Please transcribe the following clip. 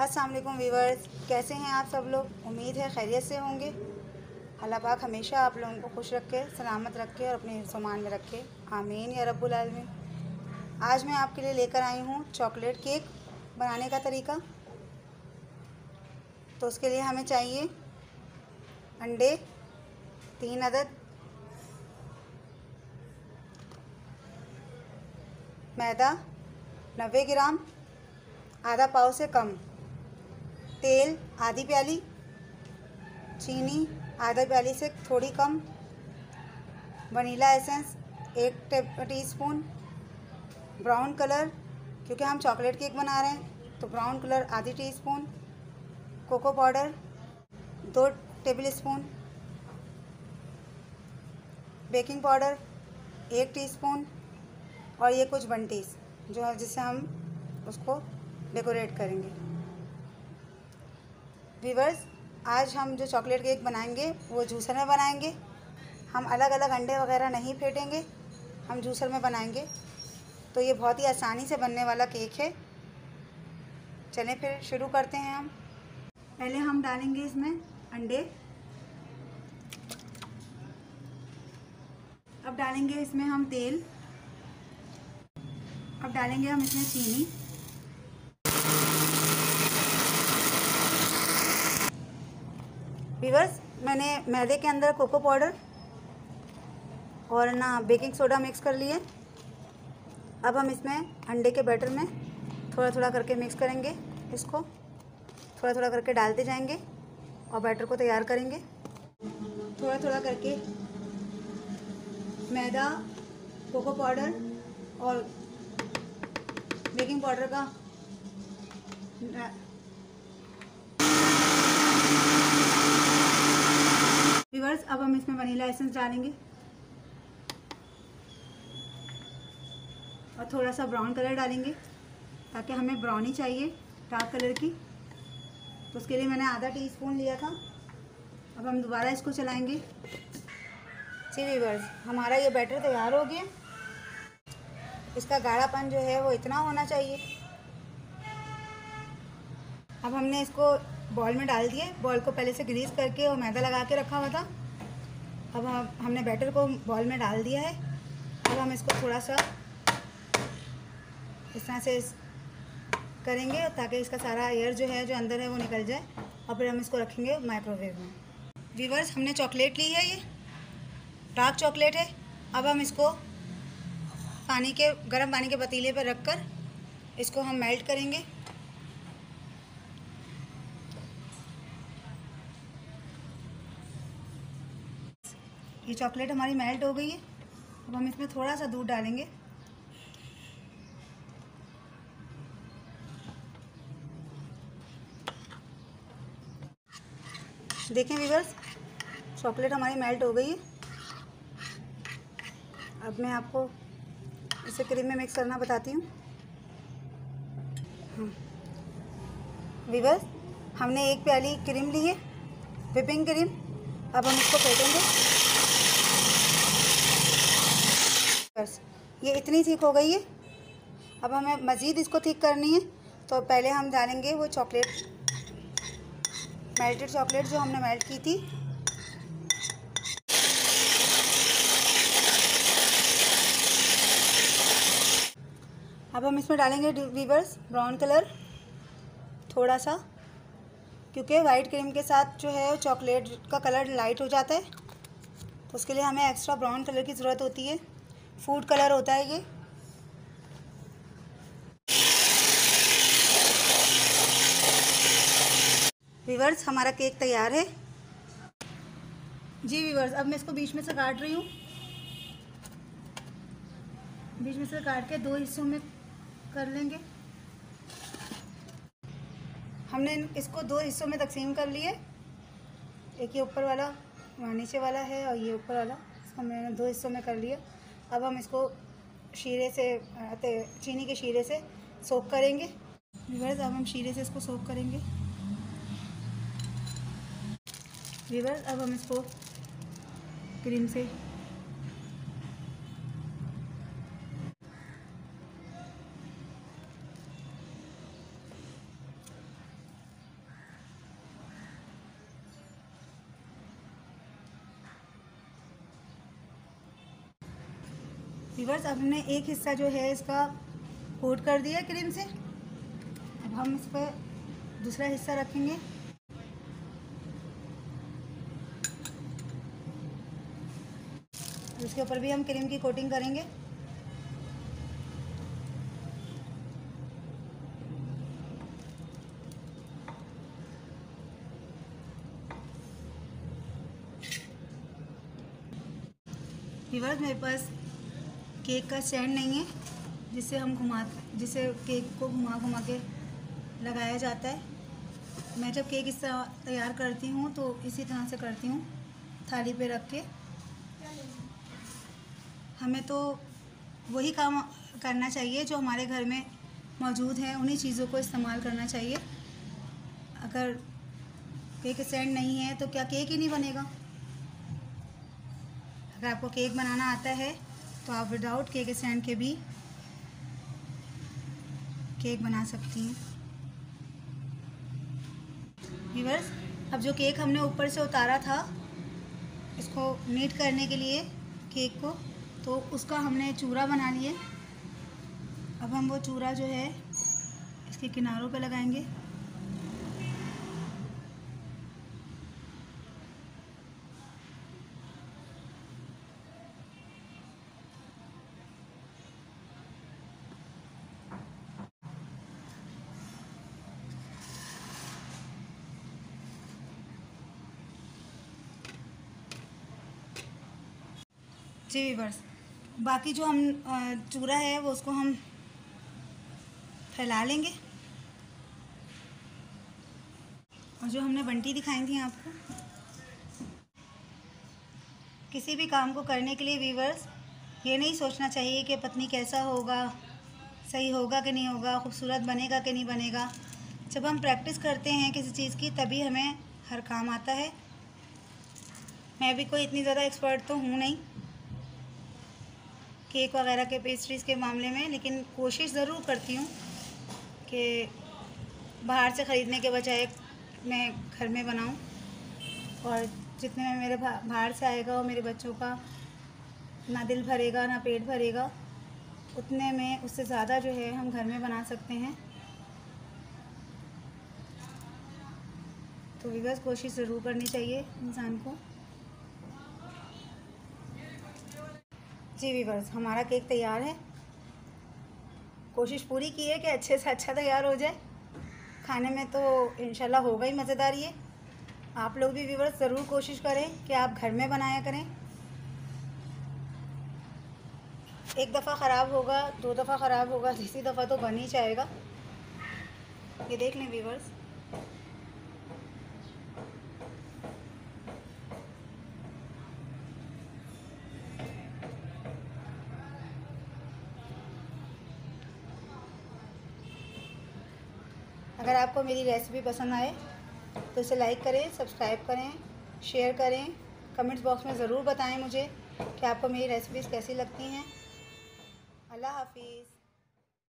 अस्सलाम वालेकुम व्यूवर्स, कैसे हैं आप सब लोग। उम्मीद है खैरियत से होंगे। अल्लाह पाक हमेशा आप लोगों को खुश रखे, सलामत रखे और अपने सामान में रखे, आमीन या रब्बुल आलमीन। आज मैं आपके लिए लेकर आई हूँ चॉकलेट केक बनाने का तरीका। तो उसके लिए हमें चाहिए अंडे 3 अदद, मैदा 90 ग्राम, आधा पाव से कम, तेल आधी प्याली, चीनी आधा प्याली से थोड़ी कम, vanilla essence 1 teaspoon, brown colour क्योंकि हम चॉकलेट केक बना रहे हैं तो ब्राउन कलर आधी teaspoon, cocoa powder 2 tablespoon, baking powder 1 teaspoon और ये कुछ बंटीज जो है जिससे हम उसको डेकोरेट करेंगे। व्यूअर्स, आज हम जो चॉकलेट केक बनाएंगे वो जूसर में बनाएंगे। हम अलग अलग अंडे वगैरह नहीं फेंटेंगे, हम जूसर में बनाएंगे। तो ये बहुत ही आसानी से बनने वाला केक है। चलें फिर शुरू करते हैं। हम पहले हम डालेंगे इसमें अंडे, अब डालेंगे इसमें हम तेल, अब डालेंगे हम इसमें चीनी, व्यूअर्स मैंने मैदे के अंदर कोको पाउडर और ना बेकिंग सोडा मिक्स कर लिए। अब हम इसमें अंडे के बैटर में थोड़ा थोड़ा करके मिक्स करेंगे, इसको थोड़ा थोड़ा करके डालते जाएंगे और बैटर को तैयार करेंगे। थोड़ा थोड़ा करके मैदा, कोको पाउडर और बेकिंग पाउडर का व्यूअर्स, अब हम इसमें वनीला एसेंस डालेंगे और थोड़ा सा ब्राउन कलर डालेंगे ताकि हमें ब्राउनी चाहिए डार्क कलर की। तो उसके लिए मैंने आधा टीस्पून लिया था। अब हम दोबारा इसको चलाएंगे। जी व्यूअर्स, हमारा ये बैटर तैयार हो गया। इसका गाढ़ापन जो है वो इतना होना चाहिए। अब हमने इसको बॉल में डाल दिए। बॉल को पहले से ग्रीस करके और मैदा लगा के रखा हुआ था। अब हमने बैटर को बॉल में डाल दिया है। अब हम इसको थोड़ा सा इस तरह से करेंगे ताकि इसका सारा एयर जो है जो अंदर है वो निकल जाए और फिर हम इसको रखेंगे माइक्रोवेव में। व्यूअर्स, हमने चॉकलेट ली है, ये डार्क चॉकलेट है। अब हम इसको गर्म पानी के पतीले पर रखकर इसको हम मेल्ट करेंगे। ये चॉकलेट हमारी मेल्ट हो गई है। अब हम इसमें थोड़ा सा दूध डालेंगे। देखें व्यूअर्स, चॉकलेट हमारी मेल्ट हो गई है। अब मैं आपको इसे क्रीम में मिक्स करना बताती हूँ। व्यूअर्स, हमने 1 प्याली क्रीम ली है, व्हिपिंग क्रीम। अब हम इसको फेंटेंगे। बस ये इतनी थिक हो गई है। अब हमें मज़ीद इसको थिक करनी है तो पहले हम डालेंगे वो चॉकलेट, मेल्टेड चॉकलेट जो हमने मेल्ट की थी। अब हम इसमें डालेंगे व्यूअर्स ब्राउन कलर थोड़ा सा, क्योंकि वाइट क्रीम के साथ जो है चॉकलेट का कलर लाइट हो जाता है। तो उसके लिए हमें एक्स्ट्रा ब्राउन कलर की ज़रूरत होती है। फूड कलर होता है ये। व्यूअर्स, हमारा केक तैयार है। जी व्यूअर्स, अब मैं इसको बीच में से काट रही हूँ। बीच में से काट के 2 हिस्सों में कर लेंगे। हमने इसको 2 हिस्सों में तकसीम कर लिए। एक ये ऊपर वाला नीचे वाला है और ये ऊपर वाला, इसको मैंने 2 हिस्सों में कर लिया। अब हम इसको शीरे से चीनी के शीरे से सोक करेंगे। व्यूअर्स, अब हम शीरे से इसको सोक करेंगे। व्यूअर्स, अब हम इसको क्रीम से व्यूअर्स, अब हमने एक हिस्सा जो है इसका कोट कर दिया क्रीम से। अब हम इस पर दूसरा हिस्सा रखेंगे। इसके ऊपर भी हम क्रीम की कोटिंग करेंगे। व्यूअर्स, मेरे पास केक का स्टैंड नहीं है जिससे केक को घुमा के लगाया जाता है। मैं जब केक इस तरह तैयार करती हूँ तो इसी तरह से करती हूँ, थाली पे रख के। हमें तो वही काम करना चाहिए जो हमारे घर में मौजूद है, उन्हीं चीज़ों को इस्तेमाल करना चाहिए। अगर केक स्टैंड नहीं है तो क्या केक ही नहीं बनेगा? अगर आपको केक बनाना आता है तो आप विदाउट केक स्टैंड के भी केक बना सकती हैं। व्यूअर्स, अब जो केक हमने ऊपर से उतारा था इसको नीट करने के लिए केक को, तो उसका हमने चूरा बना लिया। अब हम वो चूरा जो है इसके किनारों पे लगाएंगे। जी व्यूअर्स, बाकी जो हम चूरा है वो उसको हम फैला लेंगे। और जो हमने बंटी दिखाई थी आपको, किसी भी काम को करने के लिए व्यूअर्स ये नहीं सोचना चाहिए कि पत्नी कैसा होगा, सही होगा कि नहीं होगा, खूबसूरत बनेगा कि नहीं बनेगा। जब हम प्रैक्टिस करते हैं किसी चीज़ की तभी हमें हर काम आता है। मैं भी कोई इतनी ज़्यादा एक्सपर्ट तो हूँ नहीं केक वगैरह के, पेस्ट्रीज़ के मामले में, लेकिन कोशिश ज़रूर करती हूँ कि बाहर से ख़रीदने के बजाय मैं घर में बनाऊँ। और जितने में मेरे बाहर से आएगा वो मेरे बच्चों का ना दिल भरेगा ना पेट भरेगा, उतने में उससे ज़्यादा जो है हम घर में बना सकते हैं। तो व्यूअर्स, कोशिश ज़रूर करनी चाहिए इंसान को। जी व्यूअर्स, हमारा केक तैयार है। कोशिश पूरी की है कि अच्छे से अच्छा तैयार हो जाए। खाने में तो इंशाल्लाह होगा ही मज़ेदार ये। आप लोग भी व्यूअर्स ज़रूर कोशिश करें कि आप घर में बनाया करें। एक दफ़ा ख़राब होगा, 2 दफ़ा ख़राब होगा, तीसरी दफ़ा तो बन ही जाएगा। ये देख लें व्यूअर्स। अगर आपको मेरी रेसिपी पसंद आए तो इसे लाइक करें, सब्सक्राइब करें, शेयर करें। कमेंट्स बॉक्स में ज़रूर बताएं मुझे कि आपको मेरी रेसिपीज़ कैसी लगती हैं। अल्लाह हाफिज़।